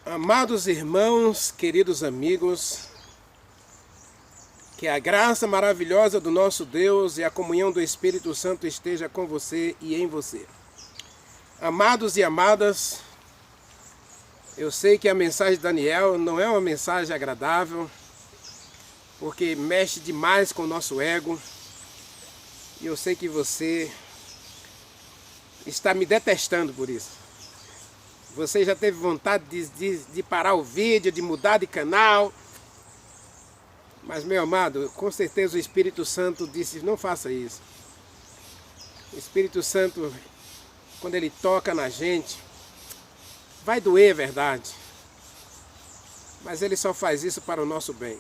Amados irmãos, queridos amigos, que a graça maravilhosa do nosso Deus e a comunhão do Espírito Santo esteja com você e em você. Amados e amadas, eu sei que a mensagem de Daniel não é uma mensagem agradável, porque mexe demais com o nosso ego, e eu sei que você está me detestando por isso. Você já teve vontade de parar o vídeo, de mudar de canal. Mas, meu amado, com certeza o Espírito Santo disse, não faça isso. O Espírito Santo, quando ele toca na gente, vai doer, é verdade. Mas ele só faz isso para o nosso bem.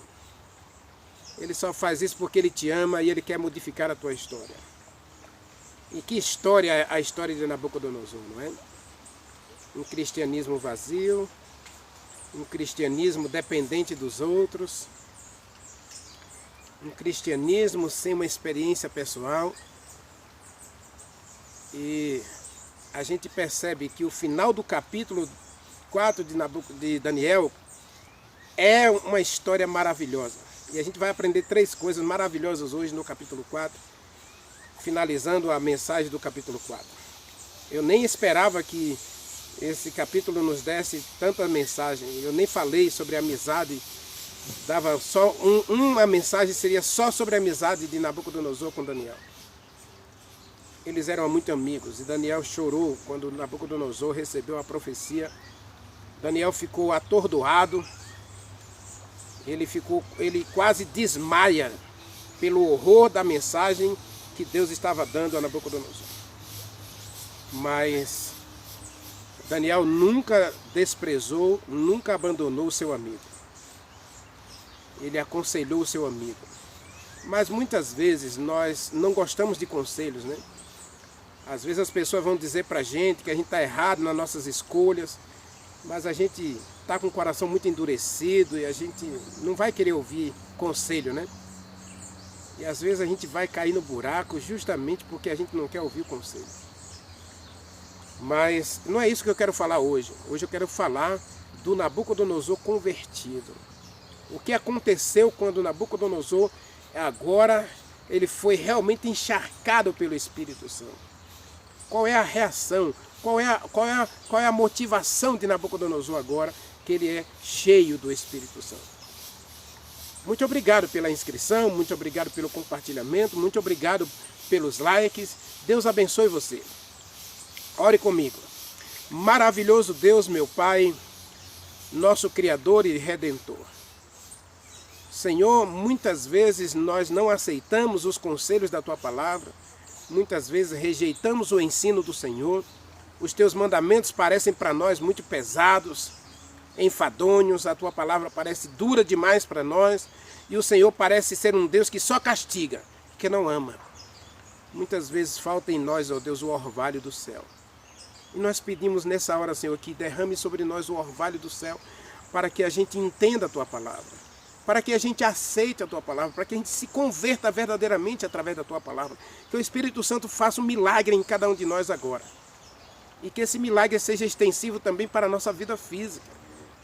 Ele só faz isso porque ele te ama e ele quer modificar a tua história. E que história é a história de Nabucodonosor, não é? Um cristianismo vazio, um cristianismo dependente dos outros, um cristianismo sem uma experiência pessoal. E a gente percebe que o final do capítulo 4 de Daniel é uma história maravilhosa. E a gente vai aprender 3 coisas maravilhosas hoje no capítulo 4, finalizando a mensagem do capítulo 4. Eu nem esperava que esse capítulo nos desse tanta mensagem. Eu nem falei sobre amizade. Dava só uma mensagem, seria só sobre a amizade de Nabucodonosor com Daniel. Eles eram muito amigos e Daniel chorou quando Nabucodonosor recebeu a profecia. Daniel ficou atordoado. Ele quase desmaia pelo horror da mensagem que Deus estava dando a Nabucodonosor. Mas Daniel nunca desprezou, nunca abandonou o seu amigo. Ele aconselhou o seu amigo. Mas muitas vezes nós não gostamos de conselhos, né? Às vezes as pessoas vão dizer pra gente que a gente está errado nas nossas escolhas, mas a gente está com o coração muito endurecido e a gente não vai querer ouvir conselho, né? E às vezes a gente vai cair no buraco justamente porque a gente não quer ouvir o conselho. Mas não é isso que eu quero falar hoje. Hoje eu quero falar do Nabucodonosor convertido. O que aconteceu quando Nabucodonosor, agora, ele foi realmente encharcado pelo Espírito Santo. Qual é a reação? Qual é a motivação de Nabucodonosor agora, que ele é cheio do Espírito Santo? Muito obrigado pela inscrição, muito obrigado pelo compartilhamento, muito obrigado pelos likes. Deus abençoe você. Ore comigo. Maravilhoso Deus, meu Pai, nosso Criador e Redentor. Senhor, muitas vezes nós não aceitamos os conselhos da Tua Palavra, muitas vezes rejeitamos o ensino do Senhor, os Teus mandamentos parecem para nós muito pesados, enfadonhos, a Tua Palavra parece dura demais para nós, e o Senhor parece ser um Deus que só castiga, que não ama. Muitas vezes falta em nós, ó Deus, o orvalho do céu. E nós pedimos nessa hora, Senhor, que derrame sobre nós o orvalho do céu, para que a gente entenda a Tua Palavra, para que a gente aceite a Tua Palavra, para que a gente se converta verdadeiramente através da Tua Palavra. Que o Espírito Santo faça um milagre em cada um de nós agora. E que esse milagre seja extensivo também para a nossa vida física,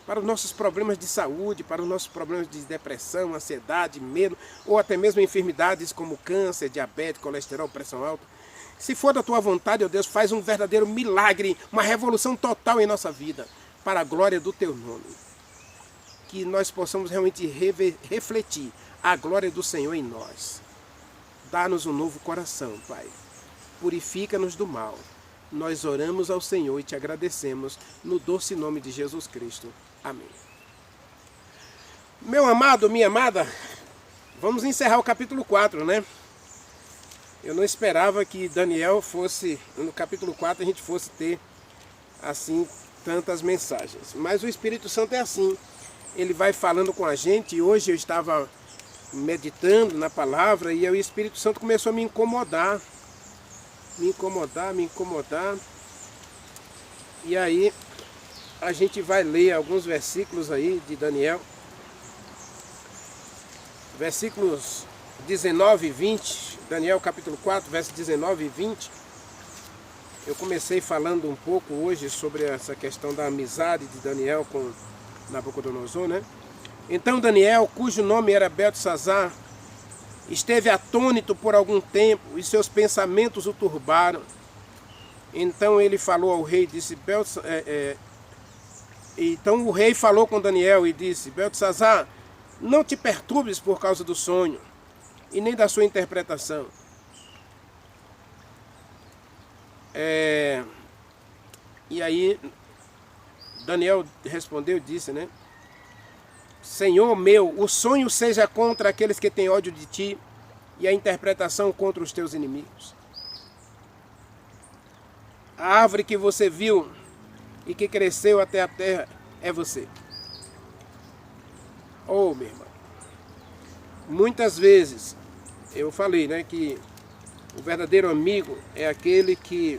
para os nossos problemas de saúde, para os nossos problemas de depressão, ansiedade, medo, ou até mesmo enfermidades como câncer, diabetes, colesterol, pressão alta. Se for da Tua vontade, ó Deus, faz um verdadeiro milagre, uma revolução total em nossa vida, para a glória do Teu nome. Que nós possamos realmente refletir a glória do Senhor em nós. Dá-nos um novo coração, Pai. Purifica-nos do mal. Nós oramos ao Senhor e Te agradecemos no doce nome de Jesus Cristo. Amém. Meu amado, minha amada, vamos encerrar o capítulo 4, né? Eu não esperava que Daniel fosse, no capítulo 4 a gente fosse ter, assim, tantas mensagens. Mas o Espírito Santo é assim. Ele vai falando com a gente, e hoje eu estava meditando na palavra e o Espírito Santo começou a me incomodar. Me incomodar. E aí a gente vai ler alguns versículos aí de Daniel. Versículos 19 e 20, Daniel capítulo 4, versos 19 e 20. Eu comecei falando um pouco hoje sobre essa questão da amizade de Daniel com Nabucodonosor, né? Então Daniel, cujo nome era Beltesazar, esteve atônito por algum tempo e seus pensamentos o turbaram. Então ele falou ao rei, disse, então o rei falou com Daniel e disse, Beltesazar, não te perturbes por causa do sonho e nem da sua interpretação. E aí Daniel respondeu e disse, né? Senhor meu, o sonho seja contra aqueles que têm ódio de ti e a interpretação contra os teus inimigos. A árvore que você viu e que cresceu até a terra é você. Oh, meu irmão. Muitas vezes eu falei, né, que o verdadeiro amigo é aquele que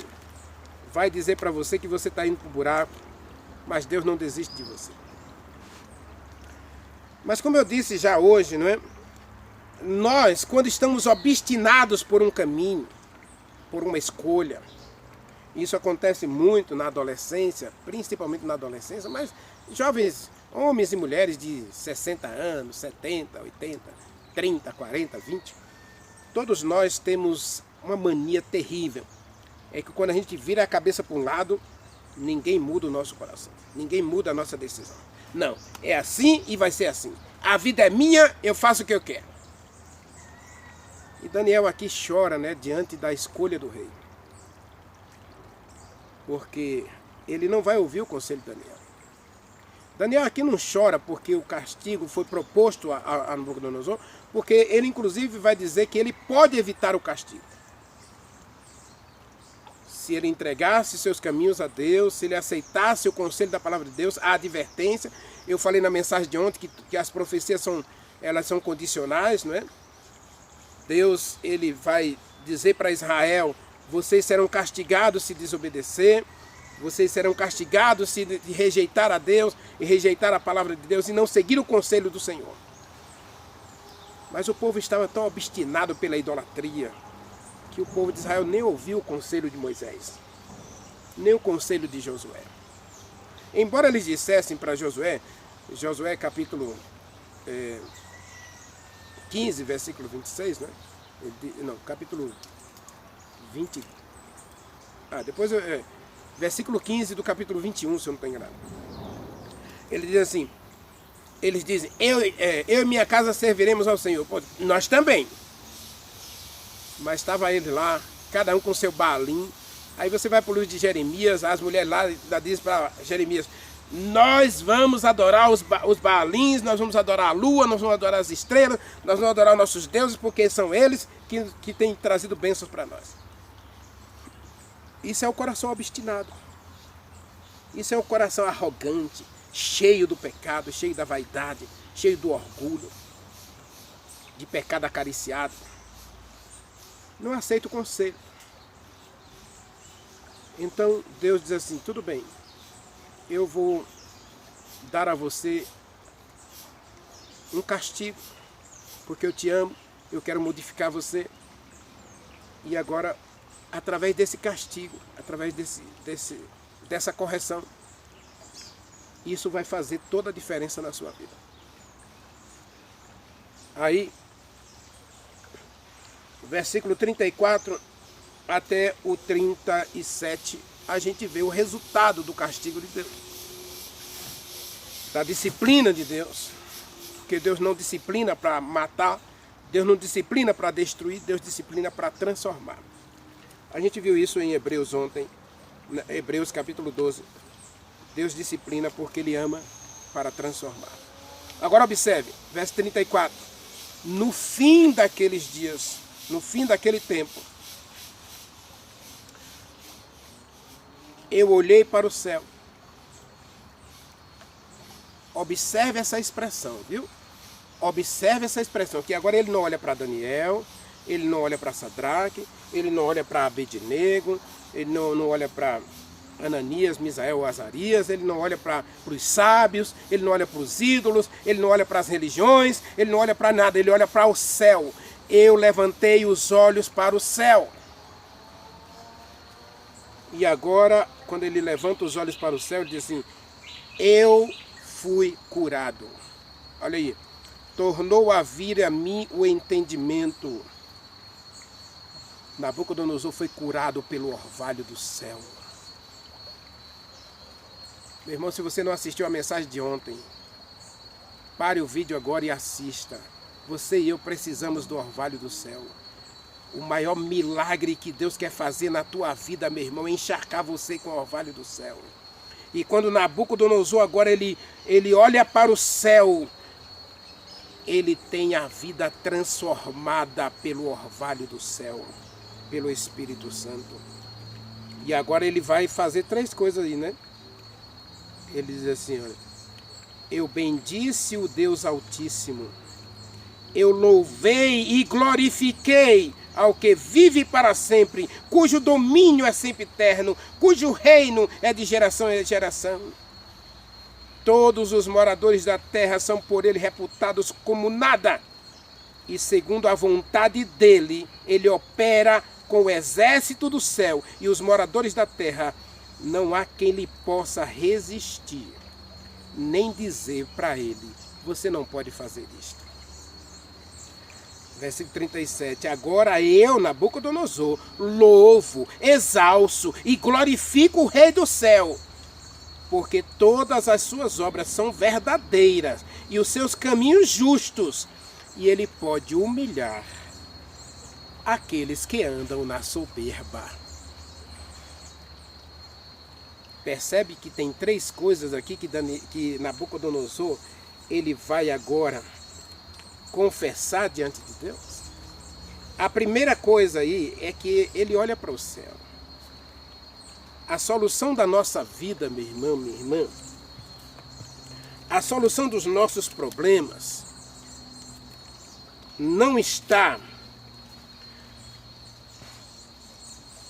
vai dizer para você que você está indo para o buraco, mas Deus não desiste de você. Mas como eu disse já hoje, não é? Nós, quando estamos obstinados por um caminho, por uma escolha, isso acontece muito na adolescência, principalmente na adolescência, mas jovens, homens e mulheres de 60 anos, 70, 80, 30, 40, 20, todos nós temos uma mania terrível. É que quando a gente vira a cabeça para um lado, ninguém muda o nosso coração, ninguém muda a nossa decisão. Não, é assim e vai ser assim. A vida é minha, eu faço o que eu quero. E Daniel aqui chora, né, diante da escolha do rei. Porque ele não vai ouvir o conselho de Daniel. Daniel aqui não chora porque o castigo foi proposto a Nabucodonosor, porque ele inclusive vai dizer que ele pode evitar o castigo. Se ele entregasse seus caminhos a Deus, se ele aceitasse o conselho da palavra de Deus, a advertência. Eu falei na mensagem de ontem que as profecias são condicionais, não é? Deus, ele vai dizer para Israel, vocês serão castigados se desobedecer, vocês serão castigados se rejeitar a Deus e rejeitar a palavra de Deus e não seguir o conselho do Senhor. Mas o povo estava tão obstinado pela idolatria, que o povo de Israel nem ouviu o conselho de Moisés, nem o conselho de Josué. Embora eles dissessem para Josué, capítulo 15, versículo 26, né? Não, capítulo 20, versículo 15 do capítulo 21, se eu não estou enganado. Ele diz assim, eles dizem, eu e minha casa serviremos ao Senhor. Pô, nós também. Mas estava ele lá, cada um com seu Baalim. Aí você vai para o livro de Jeremias, as mulheres lá dizem para Jeremias, nós vamos adorar os Baalins, nós vamos adorar a lua, nós vamos adorar as estrelas, nós vamos adorar nossos deuses, porque são eles que têm trazido bênçãos para nós. Isso é o coração obstinado. Isso é um coração arrogante, cheio do pecado, cheio da vaidade, cheio do orgulho, de pecado acariciado. Não aceita o conselho. Então Deus diz assim, tudo bem, eu vou dar a você um castigo, porque eu te amo, eu quero modificar você. E agora, através desse castigo, através dessa correção, isso vai fazer toda a diferença na sua vida. Aí, versículo 34 até o 37, a gente vê o resultado do castigo de Deus, da disciplina de Deus, porque Deus não disciplina para matar, Deus não disciplina para destruir, Deus disciplina para transformar. A gente viu isso em Hebreus ontem, Hebreus capítulo 12. Deus disciplina porque Ele ama para transformar. Agora observe, verso 34. No fim daqueles dias, no fim daquele tempo, eu olhei para o céu. Observe essa expressão, viu? Observe essa expressão, que agora ele não olha para Daniel, ele não olha para Sadraque, ele não olha para Abednego, ele não olha para Ananias, Misael ou Azarias, ele não olha para os sábios, ele não olha para os ídolos, ele não olha para as religiões, ele não olha para nada, ele olha para o céu. Eu levantei os olhos para o céu. E agora, quando ele levanta os olhos para o céu, ele diz assim, eu fui curado. Olha aí. Tornou a vir a mim o entendimento. Nabucodonosor foi curado pelo orvalho do céu. Meu irmão, se você não assistiu a mensagem de ontem, pare o vídeo agora e assista. Você e eu precisamos do orvalho do céu. O maior milagre que Deus quer fazer na tua vida, meu irmão, é encharcar você com o orvalho do céu. E quando Nabucodonosor agora ele olha para o céu, ele tem a vida transformada pelo orvalho do céu, pelo Espírito Santo. E agora ele vai fazer 3 coisas aí, né? Ele diz assim, olha, eu bendisse o Deus Altíssimo, eu louvei e glorifiquei ao que vive para sempre, cujo domínio é sempre eterno, cujo reino é de geração em geração. Todos os moradores da terra são por ele reputados como nada, e segundo a vontade dele, ele opera com o exército do céu, e os moradores da terra, não há quem lhe possa resistir, nem dizer para ele, você não pode fazer isto. Versículo 37, agora eu, Nabucodonosor, louvo, exalço e glorifico o Rei do céu, porque todas as suas obras são verdadeiras e os seus caminhos justos, e ele pode humilhar aqueles que andam na soberba. Percebe que tem 3 coisas aqui que Nabucodonosor, ele vai agora confessar diante de Deus. A primeira coisa aí é que ele olha para o céu. A solução da nossa vida, meu irmão, minha irmã, a solução dos nossos problemas não está,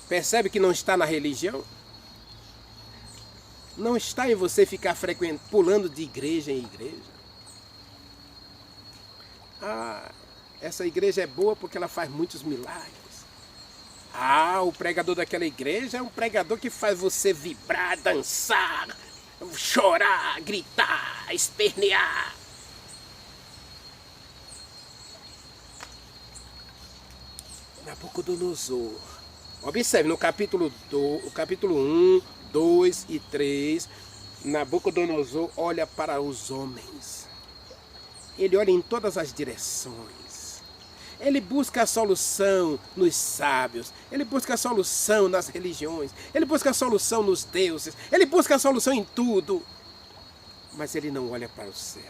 percebe que não está na religião? Não está em você ficar pulando de igreja em igreja. Ah, essa igreja é boa porque ela faz muitos milagres. Ah, o pregador daquela igreja é um pregador que faz você vibrar, dançar, chorar, gritar, espernear. Nabucodonosor. Observe, no capítulo 1, 2 e 3, Nabucodonosor olha para os homens. Ele olha em todas as direções. Ele busca a solução nos sábios. Ele busca a solução nas religiões. Ele busca a solução nos deuses. Ele busca a solução em tudo. Mas ele não olha para o céu.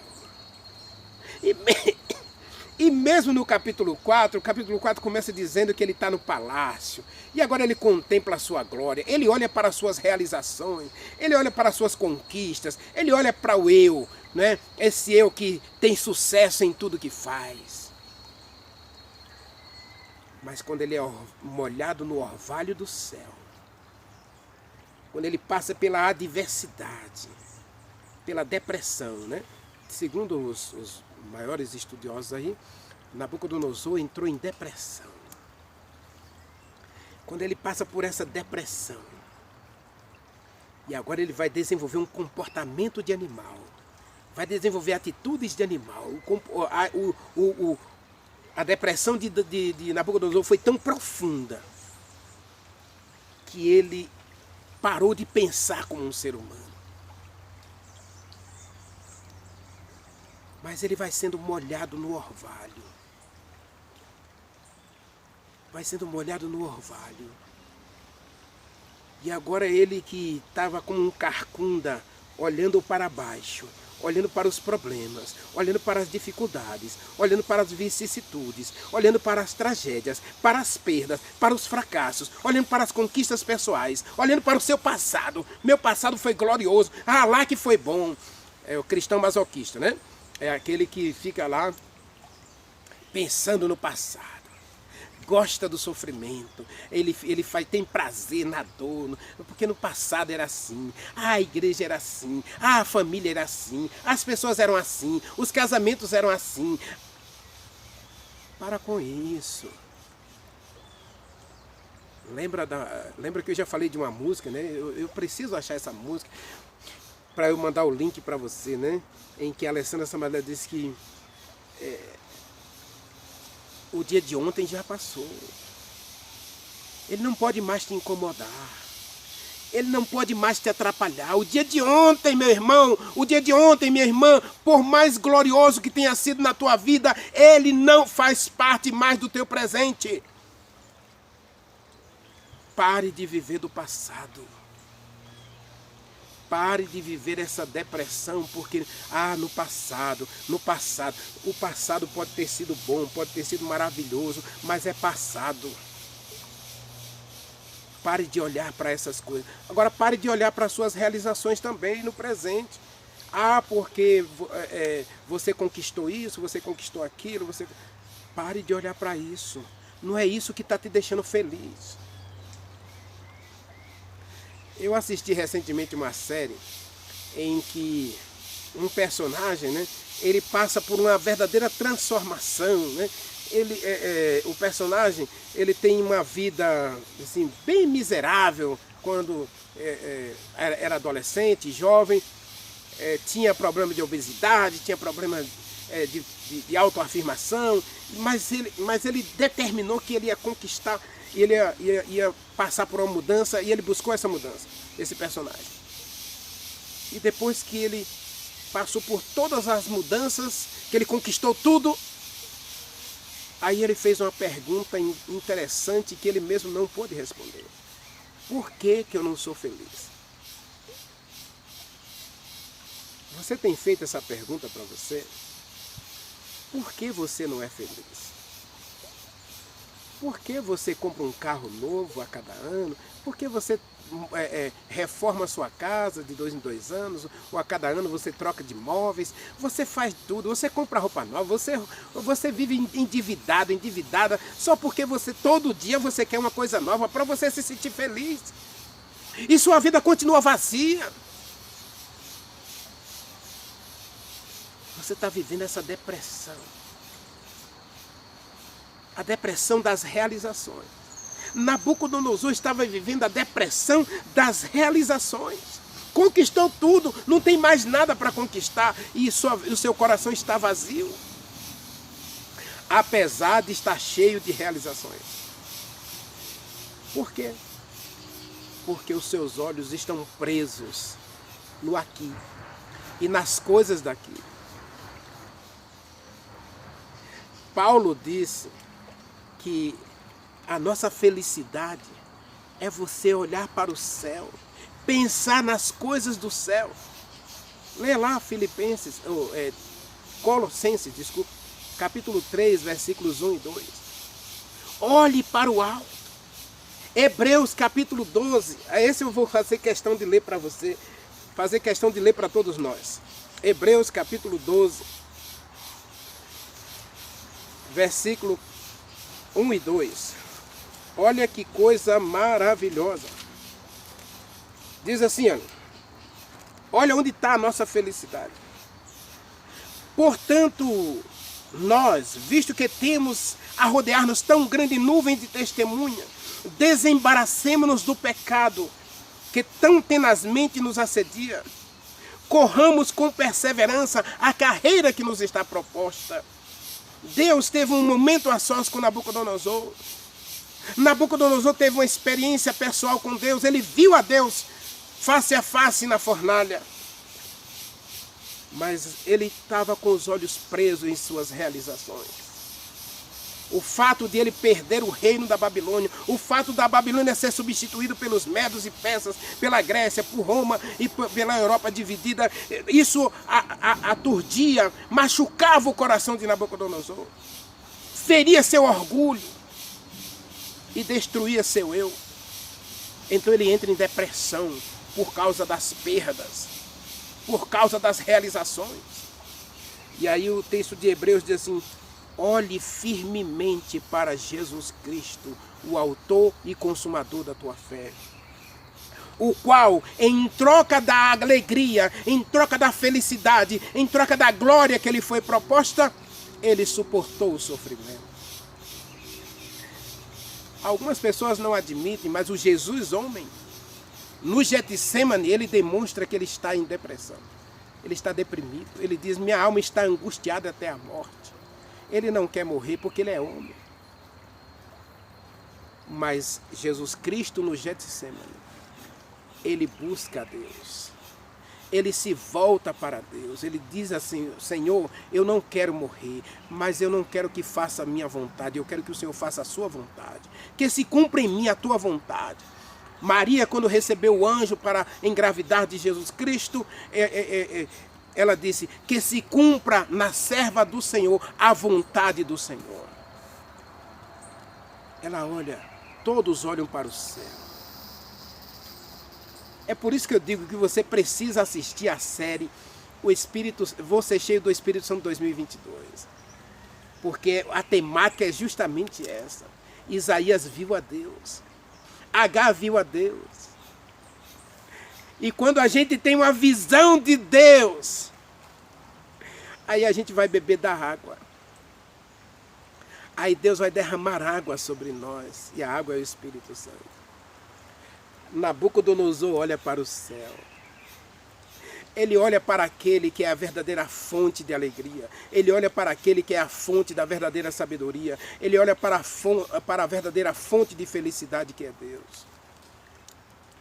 E mesmo no capítulo 4, o capítulo 4 começa dizendo que ele está no palácio. E agora ele contempla a sua glória. Ele olha para as suas realizações. Ele olha para as suas conquistas. Ele olha para o eu, né? Esse eu que tem sucesso em tudo que faz. Mas quando ele é molhado no orvalho do céu, quando ele passa pela adversidade, pela depressão, né? Segundo os maiores estudiosos aí, Nabucodonosor entrou em depressão. Quando ele passa por essa depressão, e agora ele vai desenvolver um comportamento de animal, vai desenvolver atitudes de animal. A depressão de Nabucodonosor foi tão profunda que ele parou de pensar como um ser humano. Mas ele vai sendo molhado no orvalho. Vai sendo molhado no orvalho. E agora ele que estava como um carcunda, olhando para baixo, olhando para os problemas, olhando para as dificuldades, olhando para as vicissitudes, olhando para as tragédias, para as perdas, para os fracassos, olhando para as conquistas pessoais, olhando para o seu passado. Meu passado foi glorioso. Ah, lá que foi bom. É o cristão masoquista, né? É aquele que fica lá pensando no passado. Gosta do sofrimento, ele tem prazer na dor, porque no passado era assim, a igreja era assim, a família era assim, as pessoas eram assim, os casamentos eram assim. Para com isso. Lembra que eu já falei de uma música, né? Eu preciso achar essa música para eu mandar o link para você, né? Em que a Alessandra Samadé disse que o dia de ontem já passou. Ele não pode mais te incomodar. Ele não pode mais te atrapalhar. O dia de ontem, meu irmão, o dia de ontem, minha irmã, por mais glorioso que tenha sido na tua vida, ele não faz parte mais do teu presente. Pare de viver do passado. Pare de viver essa depressão, porque, no passado, o passado pode ter sido bom, pode ter sido maravilhoso, mas é passado. Pare de olhar para essas coisas. Agora, pare de olhar para as suas realizações também no presente. Porque você conquistou isso, você conquistou aquilo, Pare de olhar para isso. Não é isso que está te deixando feliz. Eu assisti recentemente uma série em que um personagem, né, ele passa por uma verdadeira transformação, né? O personagem, ele tem uma vida assim, bem miserável quando era adolescente, jovem, tinha problema de obesidade, tinha problema de autoafirmação, mas ele determinou que ele ia conquistar, ele ia passar por uma mudança, e ele buscou essa mudança, esse personagem. E depois que ele passou por todas as mudanças, que ele conquistou tudo, aí ele fez uma pergunta interessante que ele mesmo não pôde responder. Por que eu não sou feliz? Você tem feito essa pergunta para você? Por que você não é feliz? Por que você compra um carro novo a cada ano? Por que você reforma a sua casa de 2 em 2 anos? Ou a cada ano você troca de móveis? Você faz tudo, você compra roupa nova, você vive endividada, só porque todo dia você quer uma coisa nova para você se sentir feliz. E sua vida continua vazia. Você está vivendo essa depressão. A depressão das realizações. Nabucodonosor estava vivendo a depressão das realizações. Conquistou tudo, não tem mais nada para conquistar, e o seu coração está vazio. Apesar de estar cheio de realizações. Por quê? Porque os seus olhos estão presos no aqui e nas coisas daqui. Paulo disse que a nossa felicidade é você olhar para o céu, pensar nas coisas do céu. Lê lá Colossenses, capítulo 3, versículos 1 e 2. Olhe para o alto. Hebreus capítulo 12, esse eu vou fazer questão de ler para você, fazer questão de ler para todos nós. Hebreus capítulo 12, versículo 1 e 2. Olha que coisa maravilhosa. Diz assim, olha onde está a nossa felicidade. Portanto, nós, visto que temos a rodear-nos tão grande nuvem de testemunha, desembaracemo-nos do pecado que tão tenazmente nos assedia. Corramos com perseverança a carreira que nos está proposta. Deus teve um momento a sós com Nabucodonosor. Nabucodonosor teve uma experiência pessoal com Deus. Ele viu a Deus face a face na fornalha. Mas ele estava com os olhos presos em suas realizações. O fato de ele perder o reino da Babilônia, o fato da Babilônia ser substituído pelos medos e persas, pela Grécia, por Roma e pela Europa dividida, isso aturdia, machucava o coração de Nabucodonosor, feria seu orgulho e destruía seu eu. Então ele entra em depressão por causa das perdas, por causa das realizações. E aí o texto de Hebreus diz assim: olhe firmemente para Jesus Cristo, o autor e consumador da tua fé, o qual, em troca da alegria, em troca da felicidade, em troca da glória que lhe foi proposta, ele suportou o sofrimento. Algumas pessoas não admitem, mas o Jesus homem, no Getsemane, ele demonstra que ele está em depressão. Ele está deprimido. Ele diz, minha alma está angustiada até a morte. Ele não quer morrer porque ele é homem. Mas Jesus Cristo no Getsemane, ele busca a Deus. Ele se volta para Deus. Ele diz assim, Senhor, eu não quero morrer, mas eu não quero que faça a minha vontade. Eu quero que o Senhor faça a sua vontade. Que se cumpra em mim a tua vontade. Maria, quando recebeu o anjo para engravidar de Jesus Cristo, ela disse, que se cumpra na serva do Senhor a vontade do Senhor. Ela olha, todos olham para o céu. É por isso que eu digo que você precisa assistir a série Vou Ser Cheio do Espírito Santo 2022. Porque a temática é justamente essa. Isaías viu a Deus. Agar viu a Deus. E quando a gente tem uma visão de Deus, aí a gente vai beber da água. Aí Deus vai derramar água sobre nós. E a água é o Espírito Santo. Nabucodonosor olha para o céu. Ele olha para aquele que é a verdadeira fonte de alegria. Ele olha para aquele que é a fonte da verdadeira sabedoria. Ele olha para a verdadeira fonte de felicidade que é Deus.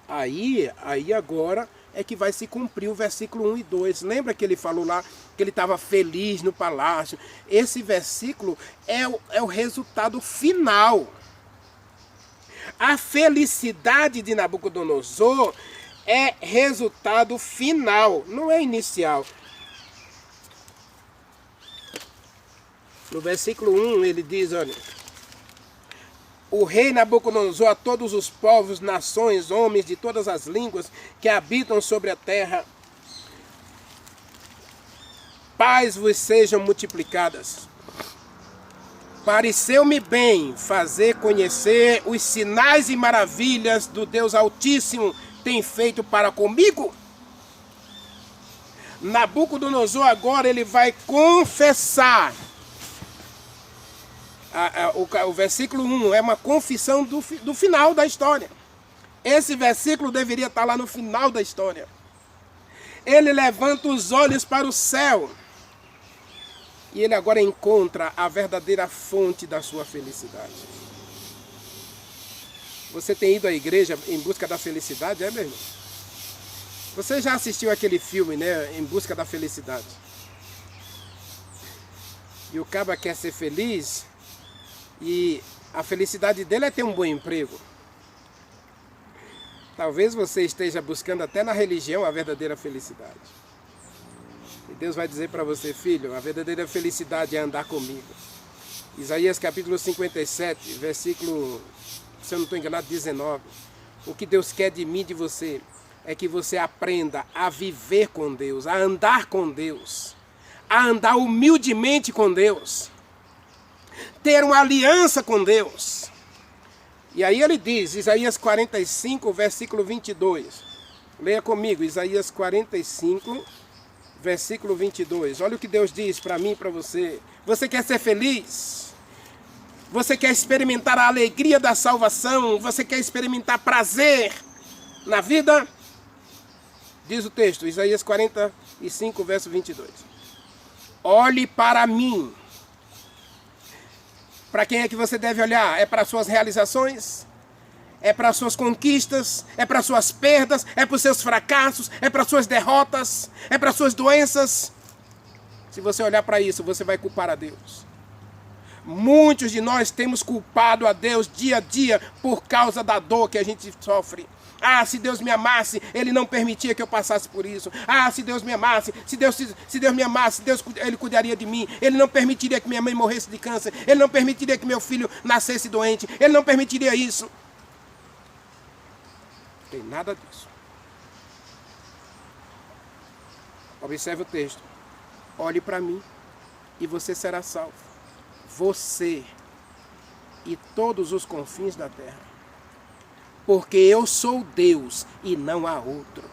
Aí agora é que vai se cumprir o versículo 1 e 2. Lembra que ele falou lá que ele estava feliz no palácio? Esse versículo é o resultado final. A felicidade de Nabucodonosor é resultado final, não é inicial. No versículo 1 ele diz, olha, o rei Nabucodonosor a todos os povos, nações, homens de todas as línguas que habitam sobre a terra, paz vos sejam multiplicadas. Pareceu-me bem fazer conhecer os sinais e maravilhas do Deus Altíssimo tem feito para comigo. Nabucodonosor agora ele vai confessar. O versículo 1 é uma confissão do final da história. Esse versículo deveria estar lá no final da história. Ele levanta os olhos para o céu. E ele agora encontra a verdadeira fonte da sua felicidade. Você tem ido à igreja em busca da felicidade, é mesmo? Você já assistiu aquele filme, né? Em Busca da Felicidade. E o cara quer ser feliz e a felicidade dele é ter um bom emprego. Talvez você esteja buscando até na religião a verdadeira felicidade. E Deus vai dizer para você, filho, a verdadeira felicidade é andar comigo. Isaías capítulo 57, versículo, se eu não estou enganado, 19. O que Deus quer de mim e de você é que você aprenda a viver com Deus, a andar com Deus, a andar humildemente com Deus, ter uma aliança com Deus. E aí ele diz, Isaías 45, versículo 22. Leia comigo, Isaías 45, versículo 22. Olha o que Deus diz para mim e para você. Você quer ser feliz? Você quer experimentar a alegria da salvação? Você quer experimentar prazer na vida? Diz o texto, Isaías 45, verso 22. Olhe para mim. Para quem é que você deve olhar? É para suas realizações? É para suas conquistas? É para suas perdas? É para os seus fracassos? É para suas derrotas? É para suas doenças? Se você olhar para isso, você vai culpar a Deus. Muitos de nós temos culpado a Deus dia a dia por causa da dor que a gente sofre. Ah, se Deus me amasse, Ele não permitia que eu passasse por isso. Ah, se Deus me amasse, se Deus me amasse, Ele cuidaria de mim. Ele não permitiria que minha mãe morresse de câncer. Ele não permitiria que meu filho nascesse doente. Ele não permitiria isso. Não tem nada disso. Observe o texto. Olhe para mim e você será salvo. Você e todos os confins da terra. Porque eu sou Deus e não há outro.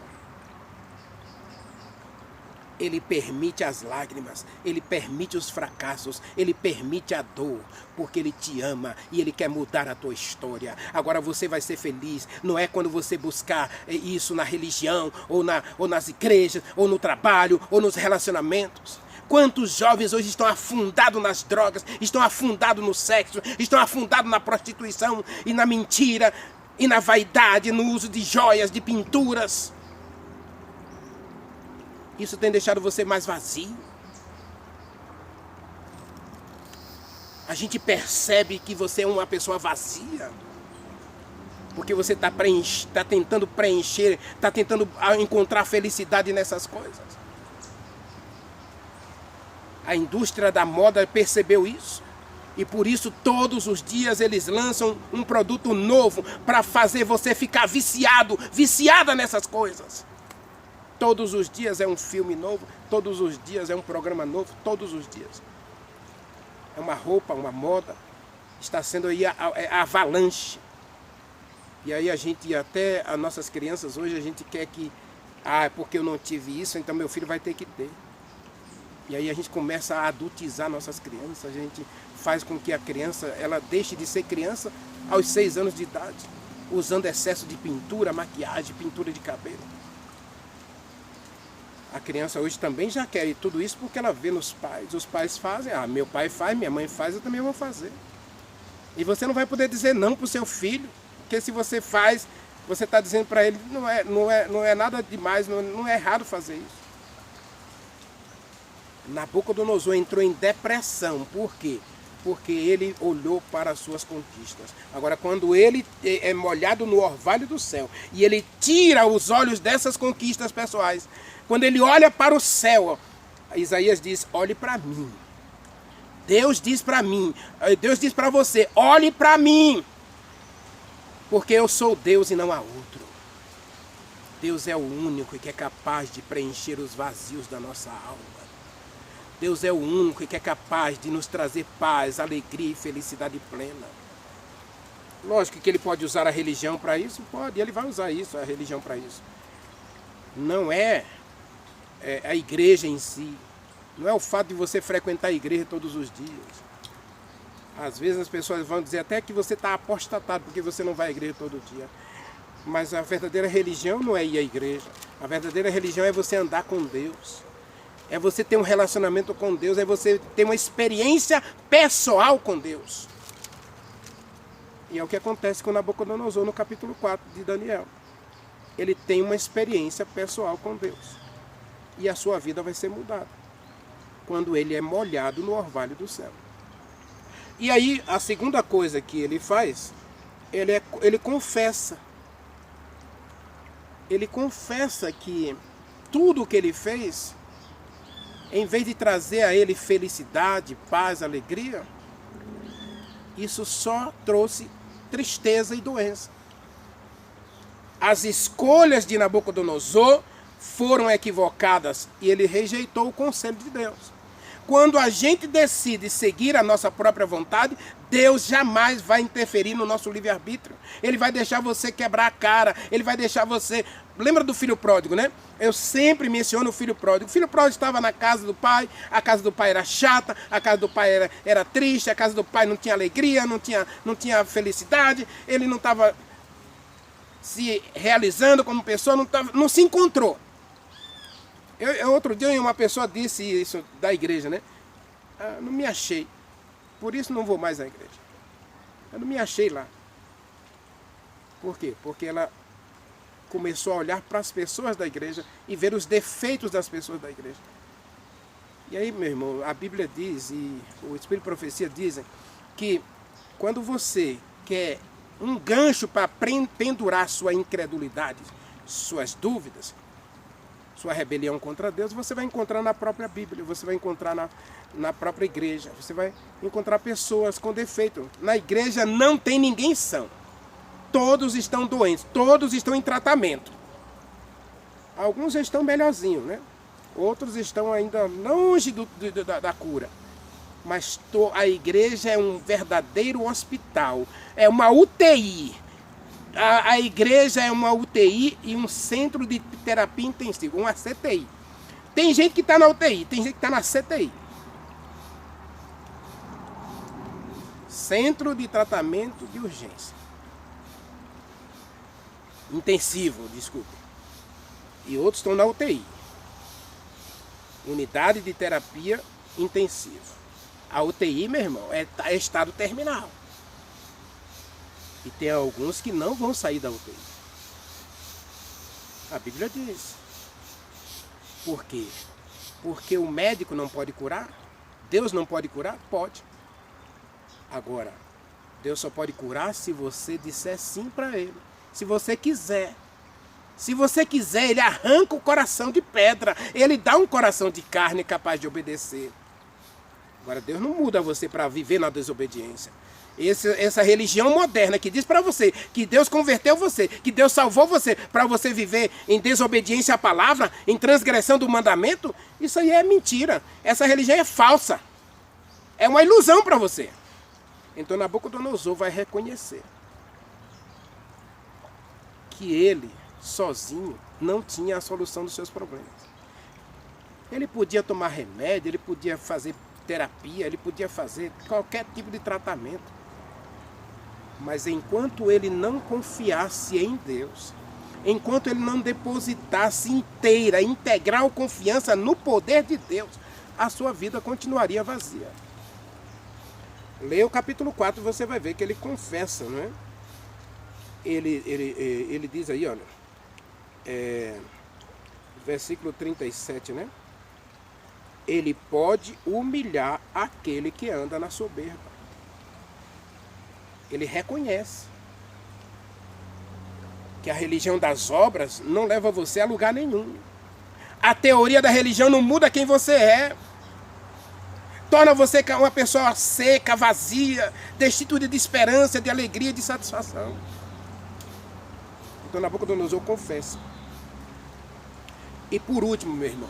Ele permite as lágrimas, Ele permite os fracassos, Ele permite a dor, porque Ele te ama e Ele quer mudar a tua história. Agora você vai ser feliz, não é quando você buscar isso na religião, ou nas igrejas, ou no trabalho, ou nos relacionamentos. Quantos jovens hoje estão afundados nas drogas, estão afundados no sexo, estão afundados na prostituição e na mentira, e na vaidade, no uso de joias, de pinturas. Isso tem deixado você mais vazio. A gente percebe que você é uma pessoa vazia. Porque você está tentando preencher, está tentando encontrar felicidade nessas coisas. A indústria da moda percebeu isso. E por isso todos os dias eles lançam um produto novo para fazer você ficar viciado, viciada nessas coisas. Todos os dias é um filme novo, todos os dias é um programa novo, todos os dias. É uma roupa, uma moda, está sendo aí a avalanche. E aí a gente, até as nossas crianças hoje, a gente quer que, porque eu não tive isso, então meu filho vai ter que ter. E aí a gente começa a adultizar nossas crianças, a gente faz com que a criança, ela deixe de ser criança aos 6 anos de idade, usando excesso de pintura, maquiagem, pintura de cabelo. A criança hoje também já quer tudo isso porque ela vê nos pais. Os pais fazem, meu pai faz, minha mãe faz, eu também vou fazer. E você não vai poder dizer não para o seu filho, porque se você faz, você está dizendo para ele, não é nada demais, não é errado fazer isso. Nabucodonosor entrou em depressão, por quê? Porque ele olhou para as suas conquistas. Agora, quando ele é molhado no orvalho do céu, e ele tira os olhos dessas conquistas pessoais, quando ele olha para o céu, Isaías diz, olhe para mim. Deus diz para mim, Deus diz para você, olhe para mim. Porque eu sou Deus e não há outro. Deus é o único que é capaz de preencher os vazios da nossa alma. Deus é o único que é capaz de nos trazer paz, alegria e felicidade plena. Lógico que ele pode usar a religião para isso, pode, ele vai usar isso, a religião para isso. Não é a igreja em si, não é o fato de você frequentar a igreja todos os dias. Às vezes as pessoas vão dizer até que você está apostatado porque você não vai à igreja todo dia. Mas a verdadeira religião não é ir à igreja. A verdadeira religião é você andar com Deus. É você ter um relacionamento com Deus, é você ter uma experiência pessoal com Deus. E é o que acontece com Nabucodonosor no capítulo 4 de Daniel. Ele tem uma experiência pessoal com Deus. E a sua vida vai ser mudada quando ele é molhado no orvalho do céu. E aí, a segunda coisa que ele faz, ele confessa. Ele confessa que tudo o que ele fez, em vez de trazer a ele felicidade, paz, alegria, isso só trouxe tristeza e doença. As escolhas de Nabucodonosor foram equivocadas e ele rejeitou o conselho de Deus. Quando a gente decide seguir a nossa própria vontade, Deus jamais vai interferir no nosso livre-arbítrio. Ele vai deixar você quebrar a cara, ele vai deixar você... Lembra do filho pródigo, né? Eu sempre menciono o filho pródigo. O filho pródigo estava na casa do pai, a casa do pai era chata, a casa do pai era triste, a casa do pai não tinha alegria, não tinha felicidade, ele não estava se realizando como pessoa, não se encontrou. Outro dia uma pessoa disse isso da igreja, né? Não me achei, por isso não vou mais à igreja. Eu não me achei lá. Por quê? Porque ela começou a olhar para as pessoas da igreja e ver os defeitos das pessoas da igreja. E aí, meu irmão, a Bíblia diz, e o Espírito de Profecia dizem, que quando você quer um gancho para pendurar sua incredulidade, suas dúvidas, sua rebelião contra Deus, você vai encontrar na própria Bíblia, você vai encontrar na própria igreja, você vai encontrar pessoas com defeito. Na igreja não tem ninguém são. Todos estão doentes, todos estão em tratamento. Alguns estão melhorzinhos, né? Outros estão ainda longe da cura. Mas a igreja é um verdadeiro hospital, é uma UTI. A igreja é uma UTI e um centro de terapia intensiva, uma CTI. Tem gente que está na UTI, tem gente que está na CTI. Centro de Tratamento de Urgência. Intensivo, desculpe. E outros estão na UTI. Unidade de Terapia Intensiva. A UTI, meu irmão, é estado terminal. E tem alguns que não vão sair da UTI. A Bíblia diz. Por quê? Porque o médico não pode curar? Deus não pode curar? Pode. Agora, Deus só pode curar se você disser sim para Ele. Se você quiser. Se você quiser, Ele arranca o coração de pedra. Ele dá um coração de carne capaz de obedecer. Agora, Deus não muda você para viver na desobediência. Essa religião moderna que diz para você que Deus converteu você, que Deus salvou você para você viver em desobediência à palavra, em transgressão do mandamento, isso aí é mentira. Essa religião é falsa. É uma ilusão para você. Então Nabucodonosor vai reconhecer que ele, sozinho, não tinha a solução dos seus problemas. Ele podia tomar remédio, ele podia fazer terapia, ele podia fazer qualquer tipo de tratamento. Mas enquanto ele não confiasse em Deus, enquanto ele não depositasse inteira, integral confiança no poder de Deus, a sua vida continuaria vazia. Leia o capítulo 4, você vai ver que ele confessa, não é? Ele diz aí, olha, versículo 37, né? Ele pode humilhar aquele que anda na soberba. Ele reconhece que a religião das obras não leva você a lugar nenhum. A teoria da religião não muda quem você é. Torna você uma pessoa seca, vazia, destituída de esperança, de alegria, de satisfação. Então Nabucodonosor confessa. E por último, meu irmão,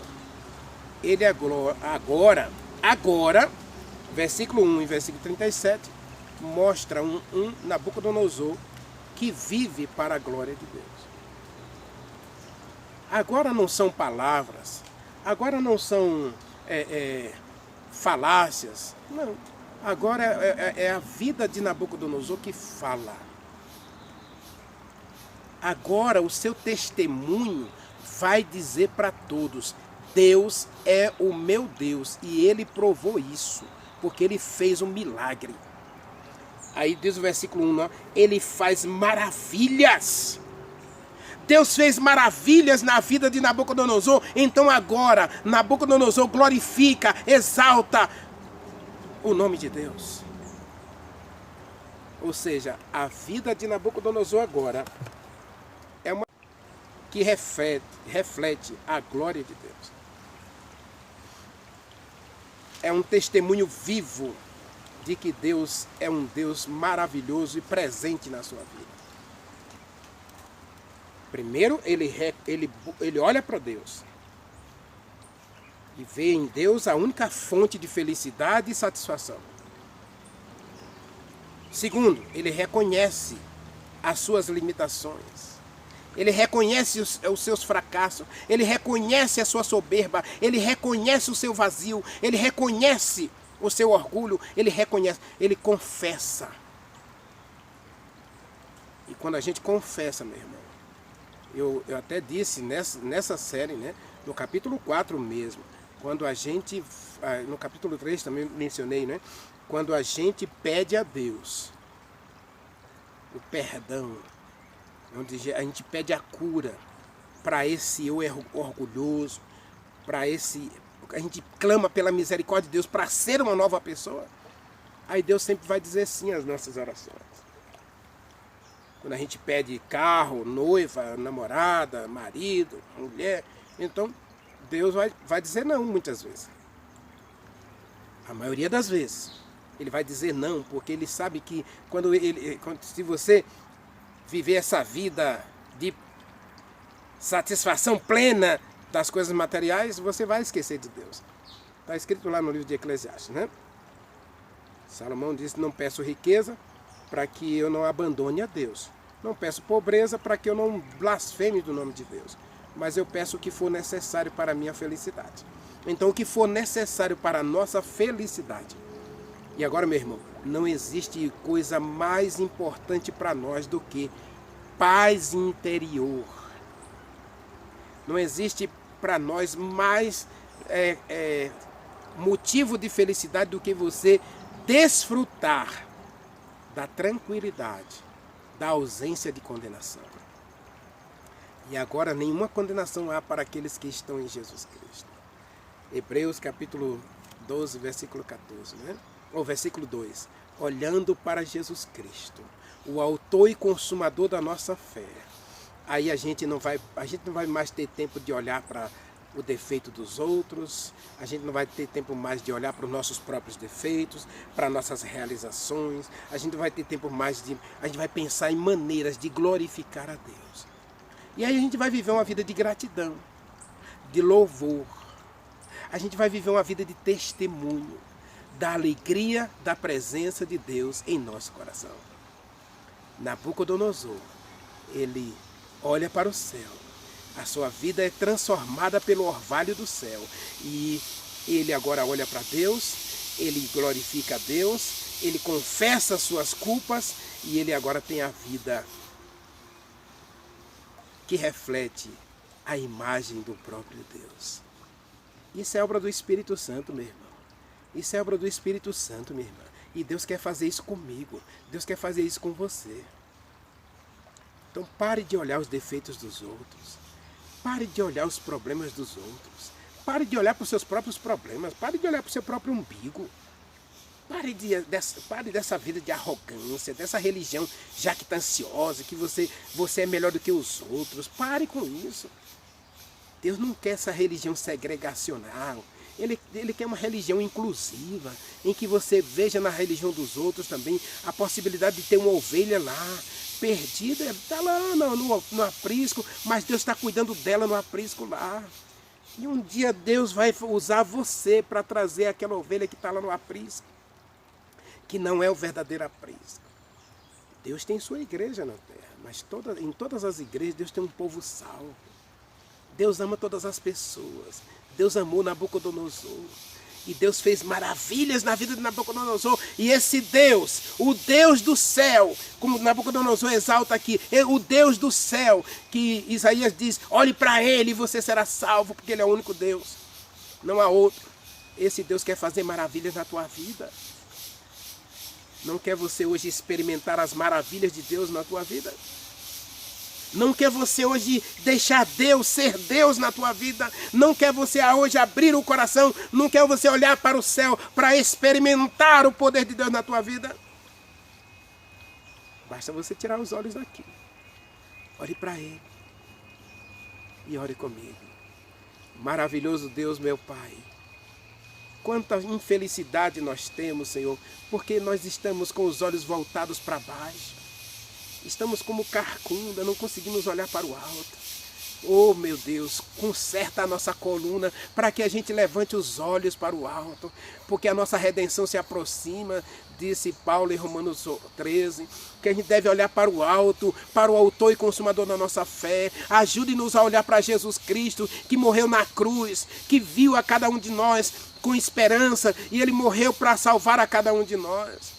ele agora, versículo 1 e versículo 37, mostra um Nabucodonosor que vive para a glória de Deus. Agora não são palavras, agora não são falácias, não. Agora é a vida de Nabucodonosor que fala. Agora o seu testemunho vai dizer para todos: Deus é o meu Deus, e Ele provou isso, porque Ele fez um milagre. Aí diz o versículo 1, Ele faz maravilhas. Deus fez maravilhas na vida de Nabucodonosor, então agora Nabucodonosor glorifica, exalta o nome de Deus. Ou seja, a vida de Nabucodonosor agora é uma que reflete a glória de Deus. É um testemunho vivo de que Deus é um Deus maravilhoso e presente na sua vida. Primeiro, ele olha para Deus e vê em Deus a única fonte de felicidade e satisfação. Segundo, ele reconhece as suas limitações. Ele reconhece os seus fracassos. Ele reconhece a sua soberba. Ele reconhece o seu vazio. Ele reconhece o seu orgulho. Ele reconhece. Ele confessa. E quando a gente confessa, meu irmão, eu até disse nessa série, né, no capítulo 4 mesmo, quando a gente, no capítulo 3 também mencionei, né, quando a gente pede a Deus o perdão, onde a gente pede a cura para esse eu orgulhoso, a gente clama pela misericórdia de Deus para ser uma nova pessoa, aí Deus sempre vai dizer sim às nossas orações. Quando a gente pede carro, noiva, namorada, marido, mulher, então Deus vai dizer não muitas vezes. A maioria das vezes. Ele vai dizer não, porque ele sabe que se você viver essa vida de satisfação plena das coisas materiais, você vai esquecer de Deus. Está escrito lá no livro de Eclesiastes, né? Salomão disse: não peço riqueza para que eu não abandone a Deus. Não peço pobreza para que eu não blasfeme do nome de Deus. mas eu peço o que for necessário para a minha felicidade. Então, o que for necessário para a nossa felicidade. E agora, meu irmão, não existe coisa mais importante para nós do que paz interior. Não existe para nós mais motivo de felicidade do que você desfrutar da tranquilidade, da ausência de condenação. E agora nenhuma condenação há para aqueles que estão em Jesus Cristo. Hebreus capítulo 12, versículo 14, né? Ou versículo 2. Olhando para Jesus Cristo, o autor e consumador da nossa fé. Aí a gente não vai mais ter tempo de olhar para o defeito dos outros, a gente não vai ter tempo mais de olhar para os nossos próprios defeitos, para nossas realizações, a gente não vai ter tempo mais a gente vai pensar em maneiras de glorificar a Deus. E aí a gente vai viver uma vida de gratidão, de louvor, a gente vai viver uma vida de testemunho, da alegria da presença de Deus em nosso coração. Nabucodonosor, ele olha para o céu, a sua vida é transformada pelo orvalho do céu, e ele agora olha para Deus, ele glorifica a Deus, ele confessa suas culpas, e ele agora tem a vida que reflete a imagem do próprio Deus. Isso é obra do Espírito Santo, meu irmão. Isso é obra do Espírito Santo, minha irmã. E Deus quer fazer isso comigo. Deus quer fazer isso com você. Então pare de olhar os defeitos dos outros. Pare de olhar os problemas dos outros. Pare de olhar para os seus próprios problemas. Pare de olhar para o seu próprio umbigo. Pare dessa vida de arrogância, dessa religião jactanciosa, que você é melhor do que os outros. Pare com isso. Deus não quer essa religião segregacional. Ele quer uma religião inclusiva, em que você veja na religião dos outros também a possibilidade de ter uma ovelha lá, perdida, está lá no aprisco, mas Deus está cuidando dela no aprisco lá. E um dia Deus vai usar você para trazer aquela ovelha que está lá no aprisco, que não é o verdadeiro aprisco. Deus tem sua igreja na terra, mas em todas as igrejas Deus tem um povo salvo. Deus ama todas as pessoas. Deus amou Nabucodonosor. E Deus fez maravilhas na vida de Nabucodonosor. E esse Deus, o Deus do céu, como Nabucodonosor exalta aqui, o Deus do céu, que Isaías diz, olhe para ele e você será salvo, porque ele é o único Deus. Não há outro. Esse Deus quer fazer maravilhas na tua vida. Não quer você hoje experimentar as maravilhas de Deus na tua vida? Não quer você hoje deixar Deus ser Deus na tua vida? Não quer você hoje abrir o coração? Não quer você olhar para o céu para experimentar o poder de Deus na tua vida? Basta você tirar os olhos daqui. Ore para Ele. E ore comigo. Maravilhoso Deus, meu Pai. Quanta infelicidade nós temos, Senhor, porque nós estamos com os olhos voltados para baixo. Estamos como carcunda, não conseguimos olhar para o alto. Oh, meu Deus, conserta a nossa coluna para que a gente levante os olhos para o alto, porque a nossa redenção se aproxima, disse Paulo em Romanos 13, que a gente deve olhar para o alto, para o autor e consumador da nossa fé. Ajude-nos a olhar para Jesus Cristo, que morreu na cruz, que viu a cada um de nós com esperança, e Ele morreu para salvar a cada um de nós.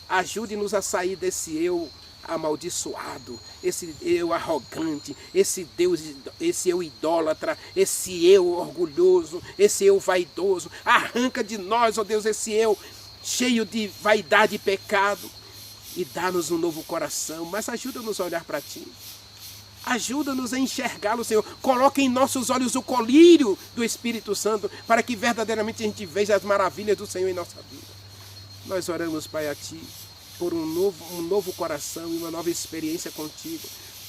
Ajude-nos a sair desse eu amaldiçoado, esse eu arrogante, esse eu idólatra, esse eu orgulhoso, esse eu vaidoso. Arranca de nós, ó Deus, esse eu cheio de vaidade e pecado, e dá-nos um novo coração, mas ajuda-nos a olhar para Ti. Ajuda-nos a enxergá-lo, Senhor. Coloca em nossos olhos o colírio do Espírito Santo, para que verdadeiramente a gente veja as maravilhas do Senhor em nossa vida. Nós oramos, Pai, a Ti, por um novo coração e uma nova experiência contigo.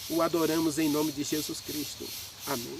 O adoramos em nome de Jesus Cristo. Amém.